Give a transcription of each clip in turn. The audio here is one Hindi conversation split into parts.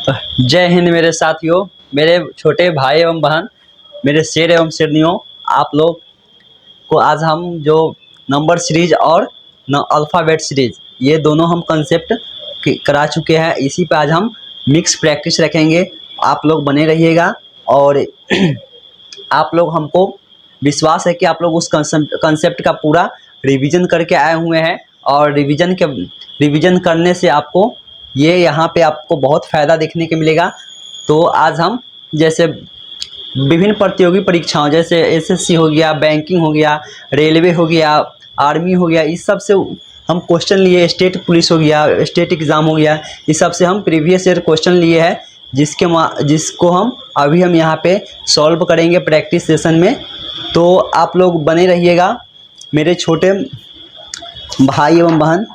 जय हिंद मेरे साथियों, मेरे छोटे भाई एवं बहन, मेरे शेर एवं शेरनियों। आप लोग को आज हम जो नंबर सीरीज और अल्फ़ाबेट सीरीज ये दोनों हम कंसेप्ट करा चुके हैं। इसी पे आज हम मिक्स प्रैक्टिस रखेंगे। आप लोग बने रहिएगा और आप लोग हमको विश्वास है कि आप लोग उस कंसेप्ट का पूरा रिवीजन करके आए हुए हैं और रिवीजन करने से आपको ये यहाँ पे आपको बहुत फ़ायदा देखने को मिलेगा। तो आज हम जैसे विभिन्न प्रतियोगी परीक्षाओं जैसे एसएससी हो गया, बैंकिंग हो गया, रेलवे हो गया, आर्मी हो गया, इस सब से हम क्वेश्चन लिए, स्टेट पुलिस हो गया, स्टेट एग्ज़ाम हो गया, इस सब से हम प्रीवियस ईयर क्वेश्चन लिए हैं जिसको हम यहाँ पे सॉल्व करेंगे प्रैक्टिस सेशन में। तो आप लोग बने रहिएगा मेरे छोटे भाई एवं बहन,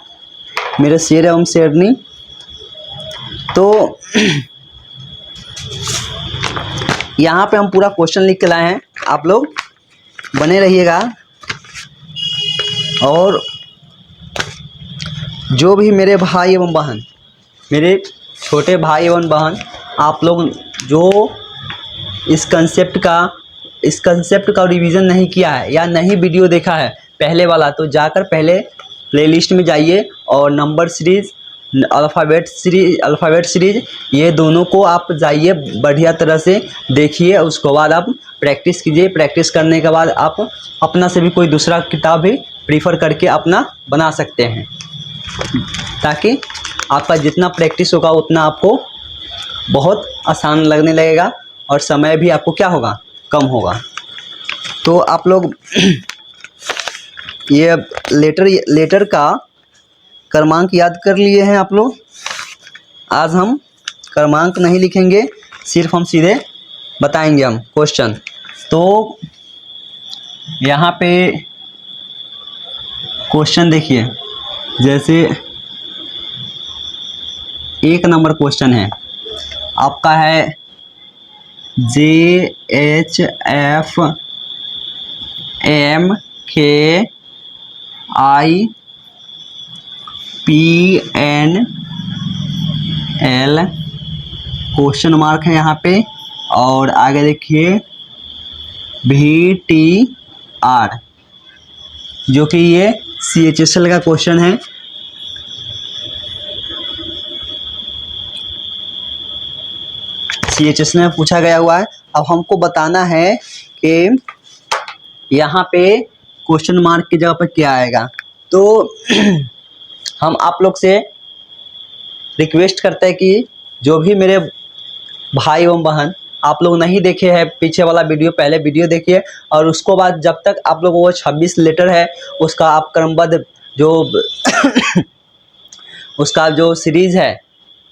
मेरे शेर एवं शेरनी। तो यहाँ पे हम पूरा क्वेश्चन लिख के लाए हैं, आप लोग बने रहिएगा। और जो भी मेरे भाई एवं बहन, मेरे छोटे भाई एवं बहन, आप लोग जो इस कंसेप्ट का रिवीजन नहीं किया है या नहीं वीडियो देखा है पहले वाला, तो जाकर पहले प्लेलिस्ट में जाइए और नंबर सीरीज़, अल्फ़ाबेट सीरीज ये दोनों को आप जाइए बढ़िया तरह से देखिए। उसके बाद आप प्रैक्टिस कीजिए। प्रैक्टिस करने के बाद आप अपना से भी कोई दूसरा किताब भी प्रीफर करके अपना बना सकते हैं, ताकि आपका जितना प्रैक्टिस होगा उतना आपको बहुत आसान लगने लगेगा और समय भी आपको क्या होगा, कम होगा। तो आप लोग ये लेटर का क्रमांक याद कर लिए हैं आप लोग। आज हम क्रमांक नहीं लिखेंगे, सिर्फ हम सीधे बताएंगे हम क्वेश्चन। तो यहाँ पे क्वेश्चन देखिए, जैसे 1 नंबर क्वेश्चन है आपका है JHFMKIPNL क्वेश्चन मार्क है यहाँ पे, और आगे देखिए VTR जो कि ये CHSL का क्वेश्चन है। CHSL में पूछा गया हुआ है। अब हमको बताना है कि यहाँ पे क्वेश्चन मार्क की जगह पर क्या आएगा। तो हम आप लोग से रिक्वेस्ट करते हैं कि जो भी मेरे भाई एवं बहन आप लोग नहीं देखे हैं पीछे वाला वीडियो, पहले वीडियो देखिए और उसको बाद जब तक आप लोग वो 26 लेटर है उसका आप क्रमबद्ध जो उसका जो सीरीज़ है,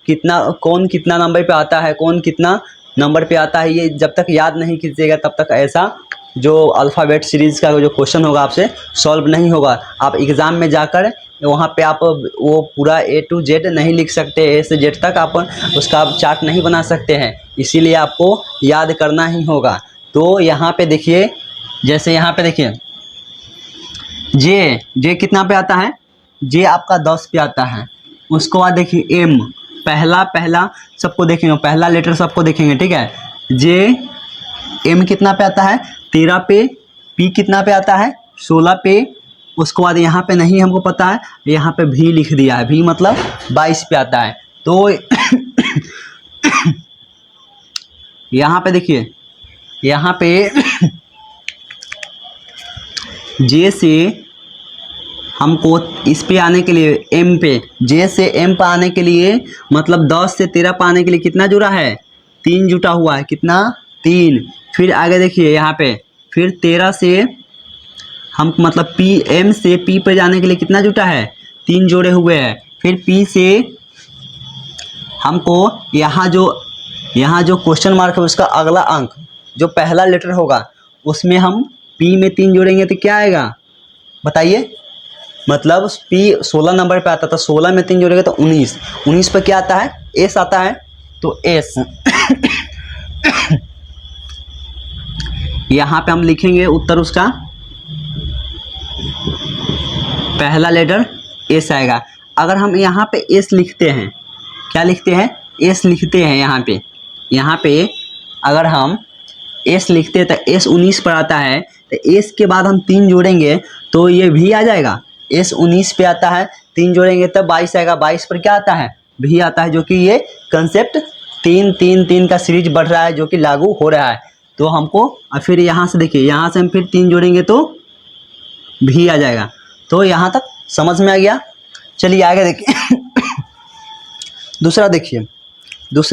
कौन कितना नंबर पे आता है, कौन कितना नंबर पे आता है, ये जब तक याद नहीं कीजिएगा तब तक ऐसा जो अल्फ़ाबेट सीरीज़ का जो क्वेश्चन होगा आपसे सॉल्व नहीं होगा। आप एग्ज़ाम में जाकर वहाँ पे आप वो पूरा A to Z नहीं लिख सकते, A से Z तक आप उसका आप चार्ट नहीं बना सकते हैं, इसीलिए आपको याद करना ही होगा। तो यहाँ पे देखिए, जैसे यहाँ पे देखिए जे कितना पे आता है, जे आपका 10 पे आता है। उसके बाद देखिए M, पहला सबको देखेंगे, पहला लेटर सबको देखेंगे, ठीक है। जे M कितना पे आता है, 13 पे। P कितना पे आता है, 16 पे। उसके बाद यहाँ पे नहीं हमको पता है, यहाँ पे V लिख दिया है, V मतलब 22 पे आता है। तो यहाँ पे देखिए, यहाँ पे J से हमको इस पे आने के लिए M पे, J से M पे आने के लिए मतलब 10 से 13 पे आने के लिए कितना जुड़ा है, 3 जुटा हुआ है, कितना, 3। फिर आगे देखिए यहाँ पे फिर 13 से हम मतलब M से P पे जाने के लिए कितना जुटा है, 3 जोड़े हुए हैं। फिर P से हमको यहाँ जो क्वेश्चन मार्क है उसका अगला अंक जो पहला लेटर होगा उसमें हम P में 3 जोड़ेंगे तो क्या आएगा बताइए। मतलब P 16 नंबर पे आता था, 16 में 3 जोड़ेंगे तो 19 पे क्या आता है, S आता है। तो S यहाँ पे हम लिखेंगे उत्तर, उसका पहला लेटर S आएगा। अगर हम यहाँ पे S लिखते हैं, क्या लिखते हैं, एस लिखते हैं यहाँ पे अगर हम एस लिखते हैं तो एस 19 पर आता है, तो एस के बाद हम 3 जोड़ेंगे तो ये भी आ जाएगा। एस 19 पे आता है, 3 जोड़ेंगे तब 22 आएगा। 22 पर क्या आता है? भी आता है, जो कि ये कंसेप्ट 3 3 3 का सीरीज बढ़ रहा है, जो कि लागू हो रहा है। तो हमको फिर यहाँ से देखिए, यहाँ से हम फिर 3 जोड़ेंगे तो भी आ जाएगा। तो यहाँ तक समझ में आ गया। चलिए आगे देखिए। दूसरा देखिए,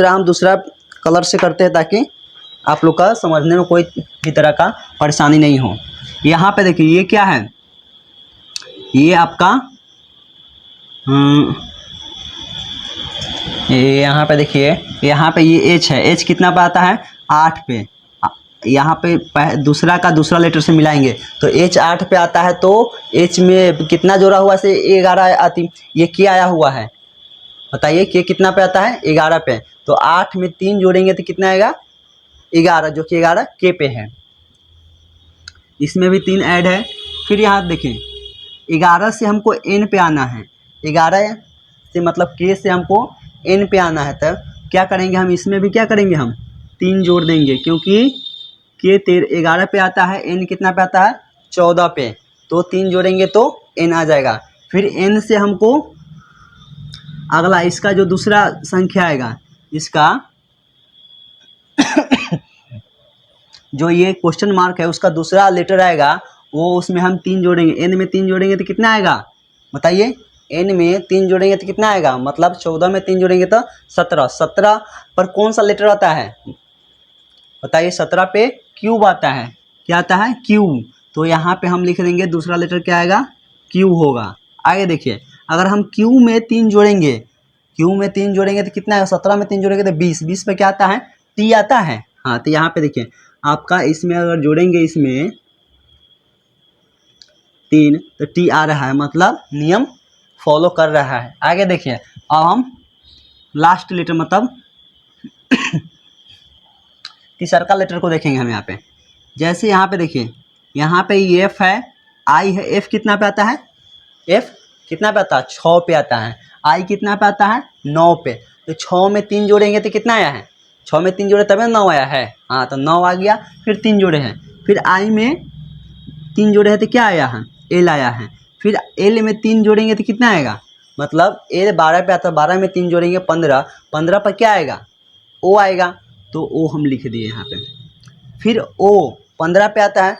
हम दूसरा कलर से करते हैं ताकि आप लोग का समझने में कोई भी तरह का परेशानी नहीं हो। यहाँ पे देखिए, ये क्या है? ये आपका यहाँ पे देखिए, यहाँ पे ये एच है। एच कितना पे आता है? 8 पे। यहाँ पे दूसरा का दूसरा लेटर से मिलाएंगे तो एच 8 पे आता है। तो एच में कितना जोड़ा हुआ से 11 आती। ये क्या आया हुआ है बताइए? के कितना पे आता है? 11 पे। तो 8 में 3 जोड़ेंगे तो कितना आएगा? 11, जो कि 11 के पे है। इसमें भी 3 ऐड है। फिर यहाँ देखिए, 11 से हमको एन पे आना है। 11 से मतलब के से हमको एन पे आना है। तब क्या करेंगे हम? इसमें भी क्या करेंगे? हम 3 जोड़ देंगे, क्योंकि के 11 पे आता है, एन कितना पे आता है? 14 पे। तो 3 जोड़ेंगे तो एन आ जाएगा। फिर एन से हमको अगला इसका जो दूसरा संख्या आएगा, इसका जो ये क्वेश्चन मार्क है उसका दूसरा लेटर आएगा, वो उसमें हम 3 जोड़ेंगे। एन में 3 जोड़ेंगे तो कितना आएगा बताइए? एन में 3 जोड़ेंगे तो कितना आएगा? मतलब 14 में 3 जोड़ेंगे तो 17। 17 पर कौन सा लेटर आता है बताइए? 17 पे क्यूब आता है। क्या आता है? क्यूब। तो यहाँ पे हम लिख देंगे दूसरा लेटर क्या आएगा? क्यू होगा। आगे देखिए, अगर हम क्यू में 3 जोड़ेंगे, तो कितना है? 17 में 3 जोड़ेंगे तो 20। 20 पे क्या आता है? टी आता है। हाँ, तो यहाँ पे देखिए आपका, इसमें अगर जोड़ेंगे इसमें 3 तो टी आ रहा है, मतलब नियम फॉलो कर रहा है। आगे देखिए, अब हम लास्ट लेटर मतलब तीसरा लेटर को देखेंगे हम यहाँ पे। जैसे यहाँ पे देखिए, यहाँ पे एफ है, आई है। एफ कितना पे आता है? एफ कितना पे आता है? 6 पे आता है। आई कितना पे आता है? 9 पे। तो 6 में 3 जोड़ेंगे तो कितना आया है? 6 में 3 जोड़े तभी 9 आया है। हाँ, तो 9 आ गया। फिर 3 जोड़े हैं। फिर आई में 3 जोड़े हैं तो क्या आया है? एल आया है। फिर एल में 3 जोड़ेंगे तो कितना आएगा? मतलब एल 12 पे आता है, 12 में 3 जोड़ेंगे 15। 15 पर क्या आएगा? ओ आएगा। तो ओ हम लिख दिए यहाँ पे। फिर ओ 15 पे आता है,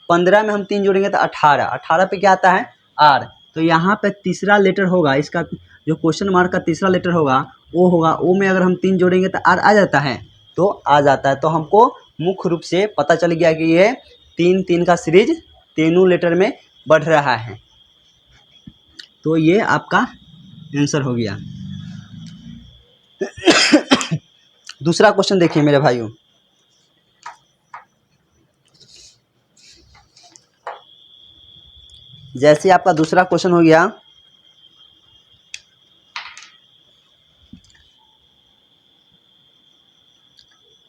15 में हम 3 जोड़ेंगे तो 18। 18 पे क्या आता है? आर। तो यहाँ पे तीसरा लेटर होगा, इसका जो क्वेश्चन मार्क का तीसरा लेटर होगा ओ होगा। ओ में अगर हम 3 जोड़ेंगे तो आर आ जाता है। तो आ जाता है। तो हमको मुख्य रूप से पता चल गया कि ये 3 3 का सीरीज तीनों लेटर में बढ़ रहा है। तो ये आपका आंसर हो गया। दूसरा क्वेश्चन देखिए मेरे भाइयों। जैसे आपका दूसरा क्वेश्चन हो गया,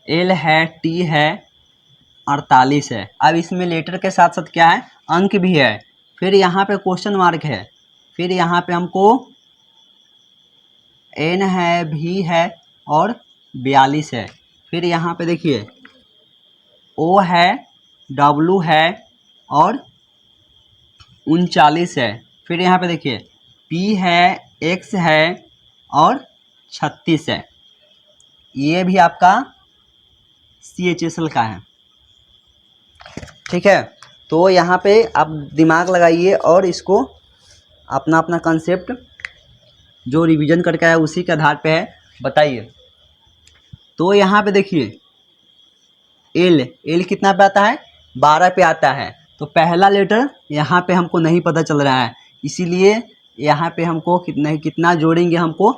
एल है, टी है, 48 है। अब इसमें लेटर के साथ साथ क्या है? अंक भी है। फिर यहाँ पे क्वेश्चन मार्क है। फिर यहाँ पे हमको एन है, भी है और 42 है। फिर यहाँ पे देखिए ओ है, डब्लू है और 39 है। फिर यहाँ पे देखिए पी है, एक्स है और 36 है। ये भी आपका CHSL का है। ठीक है, तो यहाँ पे आप दिमाग लगाइए और इसको अपना अपना कंसेप्ट जो रिवीजन करके आया उसी के आधार पे है, बताइए। तो यहाँ पे देखिए एल कितना पे आता है? 12 पे आता है। तो पहला लेटर यहाँ पे हमको नहीं पता चल रहा है, इसीलिए यहाँ पे हमको कितना जोड़ेंगे हमको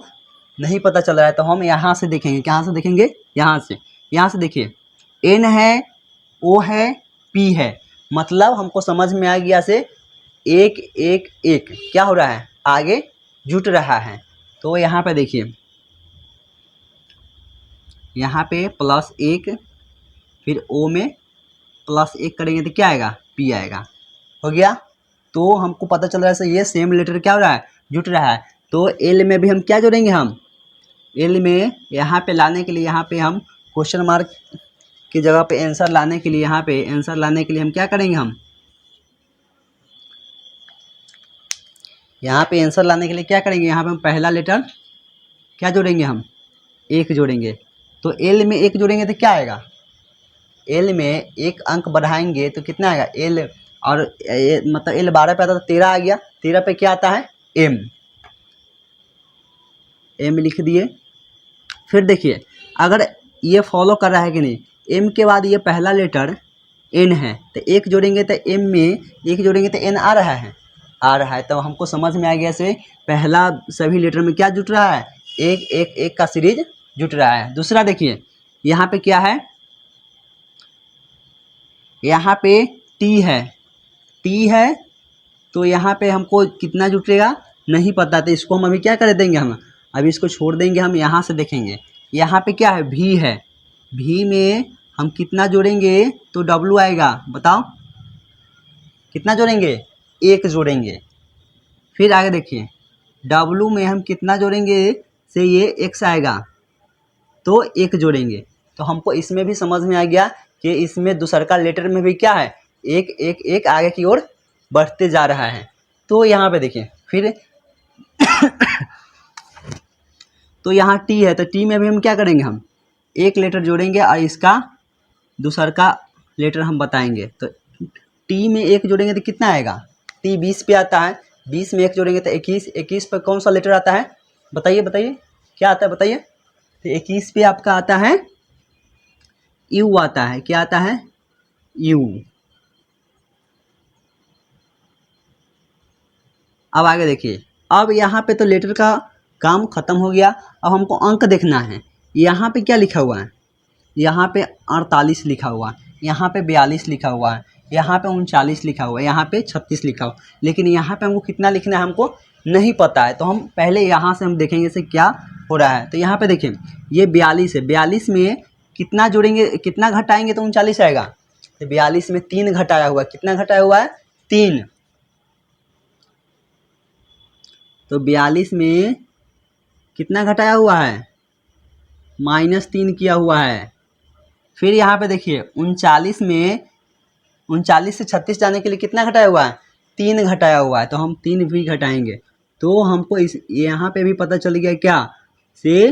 नहीं पता चल रहा है। तो हम यहाँ से देखेंगे। कहाँ से देखेंगे? यहाँ से देखिए, एन है, ओ है, पी है। मतलब हमको समझ में आ गया से एक एक एक क्या हो रहा है? आगे जुट रहा है। तो यहाँ पे देखिए, यहाँ पे +1, फिर ओ में +1 करेंगे तो क्या आएगा? पी आएगा। हो गया। तो हमको पता चल रहा है ये सेम लेटर क्या हो रहा है? जुट रहा है। तो एल में भी हम क्या जोड़ेंगे? हम एल में यहाँ पे लाने के लिए, यहाँ पे हम क्वेश्चन मार्क की जगह पे आंसर लाने के लिए, यहाँ पे आंसर लाने के लिए हम क्या करेंगे, हम यहाँ पे आंसर लाने के लिए क्या करेंगे, यहाँ पे हम पहला लेटर क्या जोड़ेंगे, हम एक जोड़ेंगे। तो एल में एक जोड़ेंगे तो क्या आएगा, एल में एक अंक बढ़ाएंगे तो कितना आएगा एल, और मतलब एल 12 पे आता था, 13 आ गया, 13 पे क्या आता है एम, एम लिख दिए। फिर देखिए अगर ये फॉलो कर रहा है कि नहीं, एम के बाद ये पहला लेटर एन है तो एक जोड़ेंगे तो एम में एक जोड़ेंगे तो एन आ रहा है, आ रहा है। तो हमको समझ में आ गया से पहला सभी लेटर में क्या जुट रहा है, एक एक एक का सीरीज जुट रहा है। दूसरा देखिए यहाँ पे क्या है, यहाँ पे टी है, टी है तो यहाँ पे हमको कितना जुटेगा नहीं पता, तो इसको हम अभी क्या कर देंगे, हम अभी इसको छोड़ देंगे, हम यहाँ से देखेंगे। यहाँ पे क्या है भी है, भी में हम कितना जोड़ेंगे तो डब्लू आएगा, बताओ कितना जोड़ेंगे, एक जोड़ेंगे। फिर आगे देखिए डब्लू में हम कितना जोड़ेंगे से ये एक्स आएगा तो एक जोड़ेंगे। तो हमको इसमें भी समझ में आ गया कि इसमें दूसरका लेटर में भी क्या है एक एक एक आगे की ओर बढ़ते जा रहा है। तो यहाँ पे देखिए फिर तो यहाँ टी है तो टी में भी हम क्या करेंगे, हम एक लेटर जोड़ेंगे और इसका दूसरका लेटर हम बताएंगे। तो टी में एक जोड़ेंगे तो कितना आएगा, टी 20 पे आता है, 20 में एक जोड़ेंगे तो 21, 21 पर कौन सा लेटर आता है बताइए, बताइए क्या आता है बताइए। तो 21 पे आपका आता है यू आता है, क्या आता है यू। अब आगे देखिए, अब यहाँ पे तो लेटर का काम खत्म हो गया, अब हमको अंक देखना है। यहाँ पे क्या लिखा हुआ है, यहाँ पे 48 लिखा हुआ है, यहाँ पे 42 लिखा हुआ है, यहाँ पे 39 लिखा हुआ है, यहाँ पे 36 लिखा हुआ, लेकिन यहाँ पे हमको कितना लिखना है हमको नहीं पता है। तो हम पहले यहाँ से हम देखेंगे से क्या हो रहा है। तो यहाँ पे देखिए ये 42 है, 42 में कितना जोड़ेंगे कितना घटाएंगे तो 39 आएगा। तो 42 में 3 घटाया हुआ है, कितना घटाया हुआ है 3। तो 42 में कितना घटाया हुआ है -3 किया हुआ है। फिर यहाँ पे देखिए 39 में 39 से 36 जाने के लिए कितना घटाया हुआ है 3 घटाया हुआ है, तो हम 3 भी घटाएंगे। तो हमको इस यहाँ पे भी पता चल गया क्या से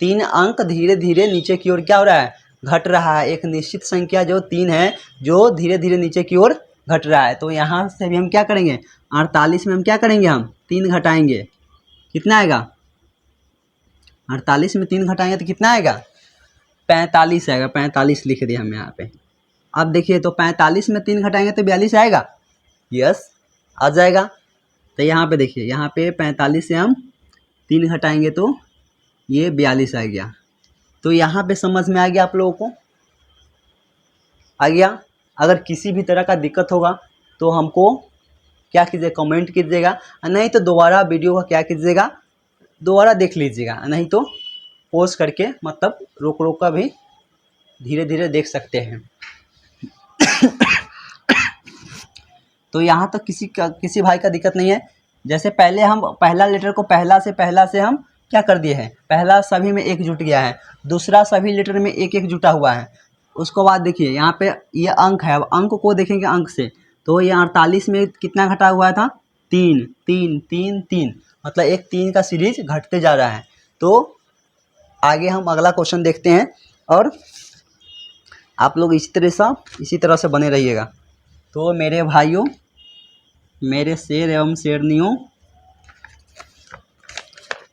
3 अंक धीरे धीरे नीचे की ओर क्या हो रहा है घट रहा है। एक निश्चित संख्या जो 3 है जो धीरे धीरे नीचे की ओर घट रहा है। तो यहाँ से भी हम क्या करेंगे 48 में हम क्या करेंगे हम 3 घटाएंगे, कितना आएगा 48 में 3 घटाएंगे तो कितना आएगा 45 आएगा, 45 लिख दिया हम यहाँ पे। अब देखिए तो 45 में 3 घटाएंगे तो 42 आएगा, यस आ जाएगा। तो यहाँ पे देखिए यहाँ पे 45 से हम 3 घटाएंगे तो ये 42 आ गया। तो यहाँ पे समझ में आ गया आप लोगों को, आ गया। अगर किसी भी तरह का दिक्कत होगा तो हमको क्या कीजिएगा कमेंट कीजिएगा, नहीं तो दोबारा वीडियो का क्या कीजिएगा दोबारा देख लीजिएगा, नहीं तो पॉज करके मतलब रोक रोक कर भी धीरे धीरे देख सकते हैं। तो यहाँ तक किसी भाई का दिक्कत नहीं है। जैसे पहले हम पहला लेटर को पहला से हम क्या कर दिए हैं, पहला सभी में एक जुट गया है, दूसरा सभी लेटर में एक एक जुटा हुआ है। उसको बाद देखिए यहाँ पे ये अंक है, अब अंक को देखेंगे अंक से तो ये 48 में कितना घटा हुआ था 3 3 3 3, मतलब एक 3 का सीरीज घटते जा रहा है। तो आगे हम अगला क्वेश्चन देखते हैं और आप लोग इसी तरह से बने रहिएगा। तो मेरे भाइयों मेरे शेर एवं शेरनियों,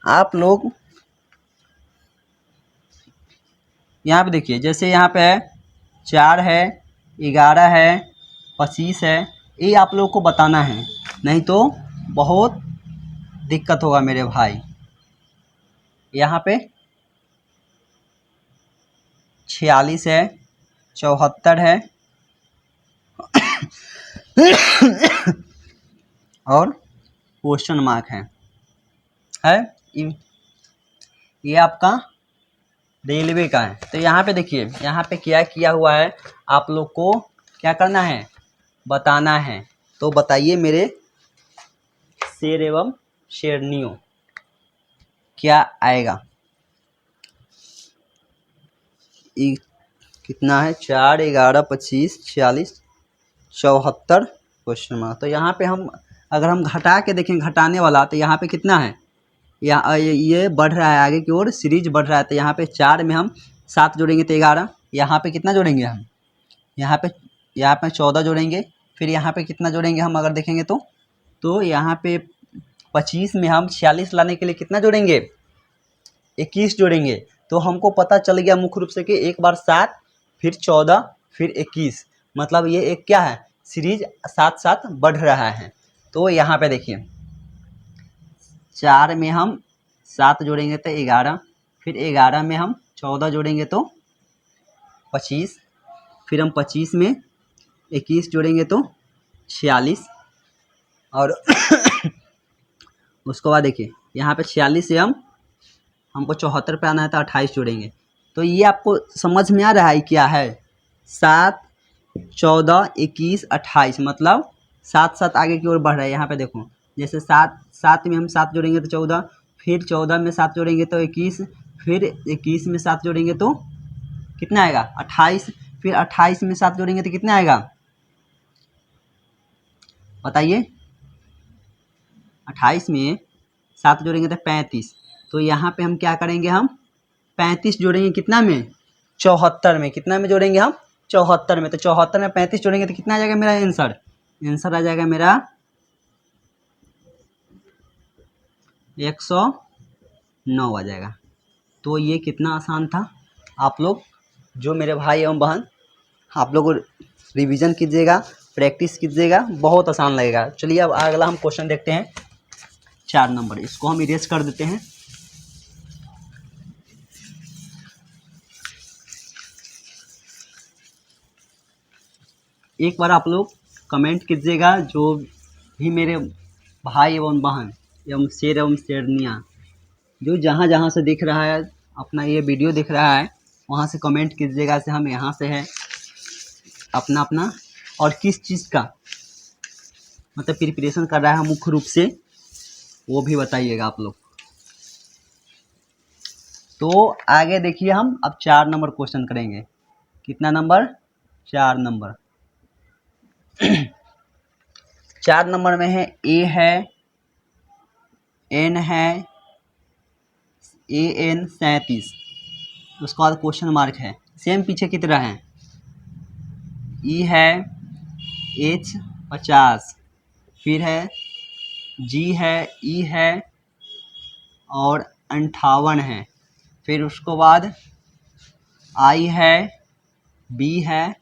आप लोग यहाँ पे देखिए जैसे यहाँ पे है 4 है 11 है 25 है, ये आप लोग को बताना है, नहीं तो बहुत दिक्कत होगा मेरे भाई। यहाँ पे 46 है 74 है और क्वेश्चन मार्क है ये आपका रेलवे का है। तो यहाँ पे देखिए यहाँ पे क्या किया हुआ है, आप लोग को क्या करना है बताना है। तो बताइए मेरे शेर एवं शेरनियों, क्या आएगा। कितना है, 4, 11, 25, 46, 74 क्वेश्चन मार्क। तो यहाँ पे हम अगर हम घटा के देखें घटाने वाला, तो यहाँ पे कितना है, यहाँ ये बढ़ रहा है आगे की ओर, सीरीज बढ़ रहा है। तो यहाँ पे 4 में हम 7 जोड़ेंगे तो 11, यहाँ पे कितना जोड़ेंगे हम, यहाँ पे 14 जोड़ेंगे, फिर यहाँ पे कितना जोड़ेंगे हम अगर देखेंगे तो यहाँ पे 25 में हम 46 लाने के लिए कितना जोड़ेंगे, 21 जोड़ेंगे। तो हमको पता चल गया मुख्य रूप से कि एक बार 7, फिर 14, फिर 21, मतलब ये एक क्या है, सीरीज साथ साथ बढ़ रहा है। तो यहाँ पे देखिए 4 में हम 7 जोड़ेंगे तो 11, फिर 11 में हम 14 जोड़ेंगे तो 25, फिर हम 25 में 21 जोड़ेंगे तो 46, और उसके बाद देखिए यहाँ पे 46 से हमको 74 पे आना है तो 28 जोड़ेंगे। तो ये आपको समझ में आ रहा है क्या है, 7, 14, 21, 28, मतलब 7 7 आगे की ओर बढ़ रहा है। यहाँ पे देखो जैसे 7 में हम 7 जोड़ेंगे तो 14, फिर 14 में 7 जोड़ेंगे तो 21, फिर 21 में 7 जोड़ेंगे तो कितना आएगा, 28, फिर 28 में 7 जोड़ेंगे तो कितना आएगा बताइए, 28 में 7 जोड़ेंगे तो 35। तो यहाँ पे हम क्या करेंगे, हम 35 जोड़ेंगे कितना में, 74 में। कितना में जोड़ेंगे हम, 74 में। तो 74 में 35 जोड़ेंगे तो कितना आ जाएगा मेरा आंसर आ जाएगा मेरा 109 आ जाएगा। तो ये कितना आसान था। आप लोग जो मेरे भाई एवं बहन, आप लोग रिवीजन कीजिएगा, प्रैक्टिस कीजिएगा, बहुत आसान लगेगा। चलिए अब अगला हम क्वेश्चन देखते हैं, 4 नंबर। इसको हम इरेज कर देते हैं। एक बार आप लोग कमेंट कीजिएगा, जो भी मेरे भाई एवं बहन एवं शेर एवं शेरनियाँ जो जहाँ जहाँ से दिख रहा है, अपना ये वीडियो दिख रहा है, वहाँ से कमेंट कीजिएगा से हम यहाँ से है अपना और किस चीज़ का मतलब प्रिपरेशन कर रहा है मुख्य रूप से, वो भी बताइएगा आप लोग। तो आगे देखिए हम अब 4 नंबर क्वेश्चन करेंगे। कितना नंबर, 4 नंबर। 4 नंबर में है ए है, एन है, AN 37, उसके बाद क्वेश्चन मार्क है, सेम पीछे की तरह है। ई है, H 50, फिर है G है, E है और 58 है। फिर उसके बाद I है, B है,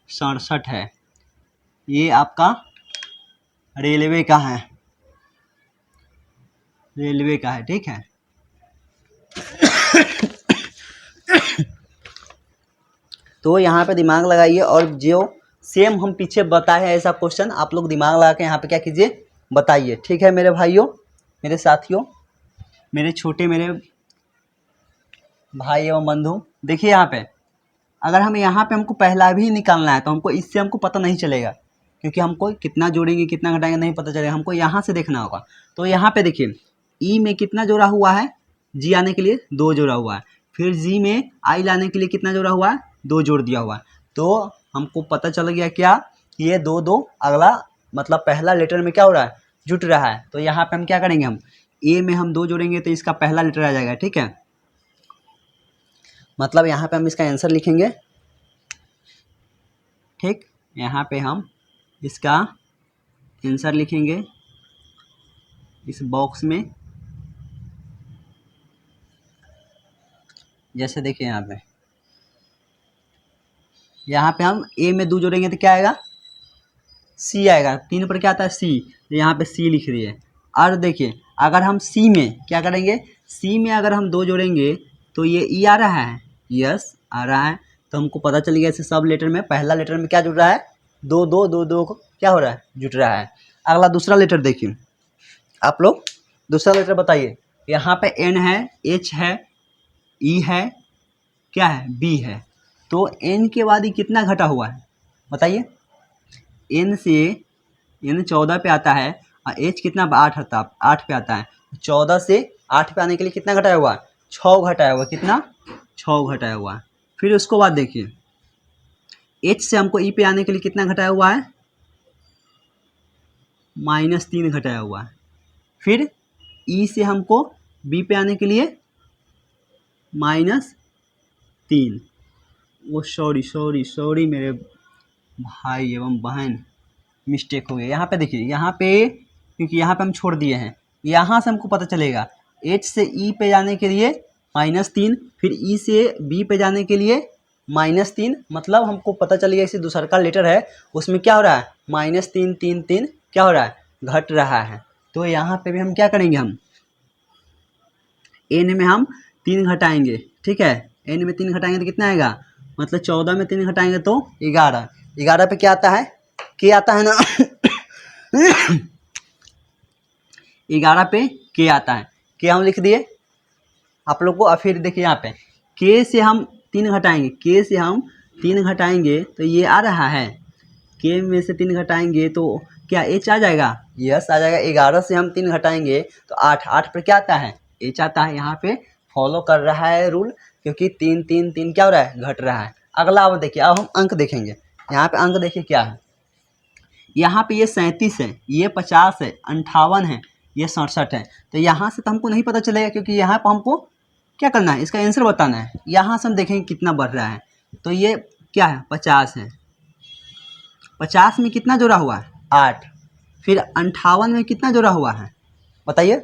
67 है। ये आपका रेलवे का है, ठीक है। तो यहाँ पे दिमाग लगाइए, और जो सेम हम पीछे बताए हैं ऐसा क्वेश्चन आप लोग दिमाग लगा के यहाँ पे क्या कीजिए, बताइए। ठीक है मेरे भाइयों, मेरे साथियों, मेरे छोटे मेरे भाई एवं बंधु, देखिए यहाँ पे अगर हम यहाँ पे हमको पहला भी निकालना है तो हमको इससे हमको पता नहीं चलेगा, क्योंकि हमको कितना जोड़ेंगे कितना घटाएंगे नहीं पता चलेगा, हमको यहाँ से देखना होगा। तो यहाँ पे देखिए ई में कितना जोड़ा हुआ है, जी आने के लिए 2 जोड़ा हुआ है, फिर जी में आई लाने के लिए कितना जोड़ा हुआ है, 2 जोड़ दिया हुआ है। तो हमको पता चल गया क्या, ये 2 2 अगला मतलब पहला लेटर में क्या हो रहा है, जुट रहा है। तो यहाँ पे हम क्या करेंगे, हम ए में हम 2 जोड़ेंगे तो इसका पहला लेटर आ जाएगा, ठीक है। मतलब यहाँ पे हम इसका आंसर लिखेंगे, ठीक। यहाँ पे हम इसका आंसर लिखेंगे इस बॉक्स में, जैसे देखिए यहाँ पे हम ए में 2 जोड़ेंगे तो क्या आएगा, सी आएगा। 3 पर क्या आता है, सी, तो यहाँ पे सी लिख दिए। और देखिए अगर हम सी में क्या करेंगे, सी में अगर हम 2 जोड़ेंगे तो ये ई आ रहा है, यस आ रहा है। तो हमको पता चल गया इसे सब लेटर में पहला लेटर में क्या जुड़ रहा है, 2 2 2 2 को क्या हो रहा है, जुट रहा है। अगला दूसरा लेटर देखिए, आप लोग दूसरा लेटर बताइए। यहाँ पे एन है, एच है, ई है, क्या है, बी है। तो एन के बाद ही कितना घटा हुआ है बताइए, एन से एन 14 पे आता है और एच कितना 8 पे आता है। 14 से 8 पे आने के लिए कितना घटाया हुआ है? 6 घटाया हुआ। कितना? 6 घटाया हुआ है। फिर उसको बाद देखिए H से हमको E पे आने के लिए कितना घटाया हुआ है? -3 घटाया हुआ है। फिर E से हमको B पे आने के लिए -3। वो सॉरी मेरे भाई एवं बहन, मिस्टेक हो गया। यहाँ पे देखिए, यहाँ पे क्योंकि यहाँ पे हम छोड़ दिए हैं, यहाँ से हमको पता चलेगा H से E पे जाने के लिए -3, फिर E से B पे जाने के लिए -3, मतलब हमको पता चल गया इसे दूसरा का लेटर है उसमें क्या हो रहा है? -3 3 3 क्या हो रहा है? घट रहा है। तो यहाँ पे भी हम क्या करेंगे? हम n में हम 3 घटाएंगे, ठीक है। n में 3 घटाएंगे तो कितना आएगा? मतलब 14 में 3 घटाएंगे तो 11। 11 पे क्या आता है? के आता है ना 11 पे के आता है। के हम लिख दिए आप लोग को। और फिर देखिए यहाँ पे के से हम 3 घटाएंगे, के से हम 3 घटाएंगे तो ये आ रहा है। के में से 3 घटाएंगे तो क्या H आ जाएगा? यस आ जाएगा। 11 से हम 3 घटाएंगे तो 8। 8 पर क्या आता है? H आता है। यहाँ पे फॉलो कर रहा है रूल, क्योंकि 3 3 3 क्या हो रहा है? घट रहा है। अगला अब देखिए, अब हम अंक देखेंगे। यहाँ पे अंक देखिए क्या है। यहाँ पे ये 37 है, ये 50 है, 58 है, ये 67 है। तो यहाँ से तो हमको नहीं पता चलेगा, क्योंकि यहाँ पर हमको क्या करना है? इसका आंसर बताना है। यहाँ से हम देखेंगे कितना बढ़ रहा है। तो ये क्या है? 50 है। 50 में कितना जोड़ा हुआ है? 8। फिर 58 में कितना जोड़ा हुआ है? बताइए।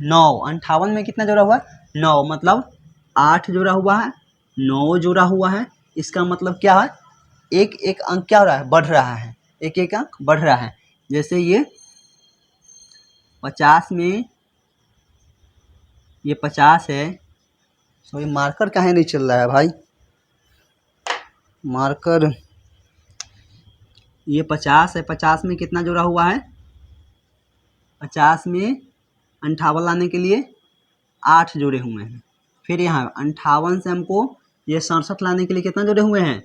9। 58 में कितना जोड़ा हुआ है? 9। मतलब 8 जोड़ा हुआ है, 9 जोड़ा हुआ है। इसका मतलब क्या है? एक एक अंक क्या हो रहा है? बढ़ रहा है। एक एक अंक बढ़ रहा है। जैसे ये 50 में ये 50 है। सॉरी, मार्कर काहे नहीं चल रहा है भाई? मार्कर, ये 50 है। 50 में कितना जोड़ा हुआ है? 50 में 58 लाने के लिए 8 जोड़े हुए हैं। फिर यहाँ 58 से हमको ये 67 लाने के लिए कितना जोड़े हुए हैं?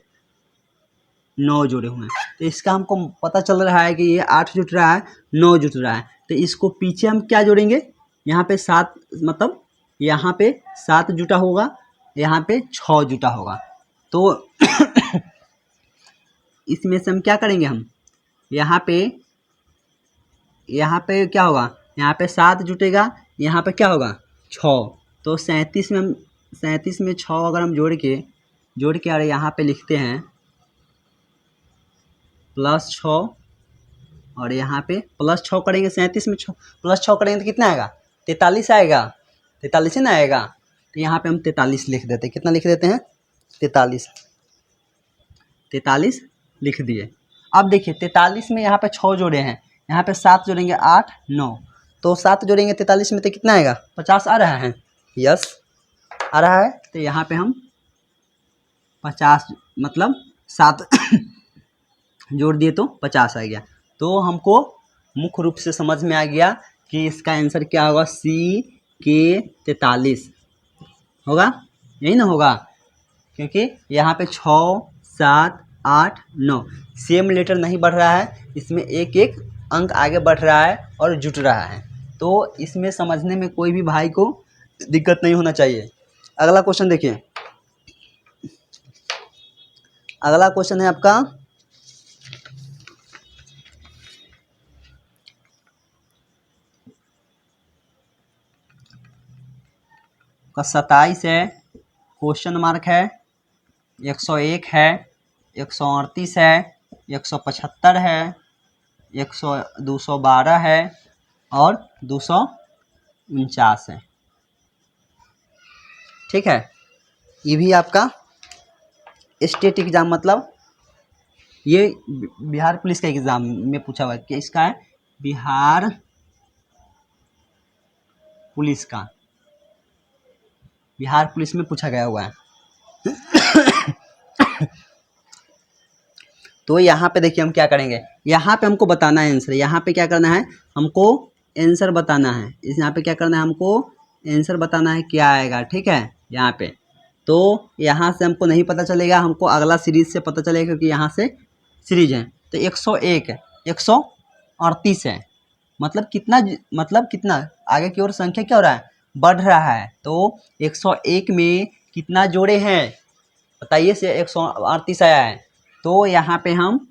9 जोड़े हुए हैं। तो इसका हमको पता चल रहा है कि ये 8 जुट रहा है, 9 जुट रहा है। तो इसको पीछे हम क्या जोड़ेंगे? यहाँ पे 7, मतलब यहाँ पे 7 जुटा होगा, यहाँ पे 6 जुटा होगा। तो इसमें से हम क्या करेंगे? हम यहाँ पे क्या होगा? यहाँ पे 7 जुटेगा, यहाँ पे क्या होगा? 6। तो 37 में हम 37 में 6 अगर हम जोड़ के और यहाँ पे लिखते हैं +6, और यहाँ पे +6 करेंगे। 37 में 6 +6 करेंगे तो कितना आएगा? 43 आएगा। 43 ही ना आएगा। तो यहाँ पे हम 43 लिख देते हैं। कितना लिख देते हैं? 43। 43 लिख दिए। अब देखिए 43 में यहाँ पे 6 जोड़े हैं, यहाँ पे 7 जोड़ेंगे, 8 9। तो 7 जोड़ेंगे 43 में तो कितना आएगा? 50 आ रहा है। यस आ रहा है। तो यहाँ पे हम 50 मतलब 7 जोड़ दिए तो 50 आ गया। तो हमको मुख्य रूप से समझ में आ गया कि इसका आंसर क्या होगा? C के 43 होगा। यही ना होगा, क्योंकि यहाँ पे 6 7 8 9 सेम लेटर नहीं बढ़ रहा है, इसमें एक एक अंक आगे बढ़ रहा है और जुट रहा है। तो इसमें समझने में कोई भी भाई को दिक्कत नहीं होना चाहिए। अगला क्वेश्चन देखिए। अगला क्वेश्चन है आपका का 27 है, क्वेश्चन मार्क है, 101 है, 138 है, 175 है, 212 है और 249 है। ठीक है। ये भी आपका स्टेट एग्ज़ाम, मतलब ये बिहार पुलिस का एग्ज़ाम में पूछा हुआ है कि इसका है बिहार पुलिस का, बिहार पुलिस में पूछा गया हुआ है। तो यहाँ पे देखिए हम क्या करेंगे, यहाँ पे हमको बताना है आंसर। यहाँ पे क्या करना है? हमको आंसर बताना है। इस यहाँ पे क्या करना है? हमको आंसर बताना है क्या आएगा। ठीक है। यहाँ पे तो यहाँ से हमको नहीं पता चलेगा, हमको अगला सीरीज से पता चलेगा, क्योंकि यहाँ से सीरीज है। तो 101 है, 138 है, मतलब कितना, मतलब कितना आगे की ओर संख्या क्या हो रहा है, बढ़ रहा है। तो 101 में कितना जोड़े हैं बताइए, से 138 आया है, तो यहाँ पे हम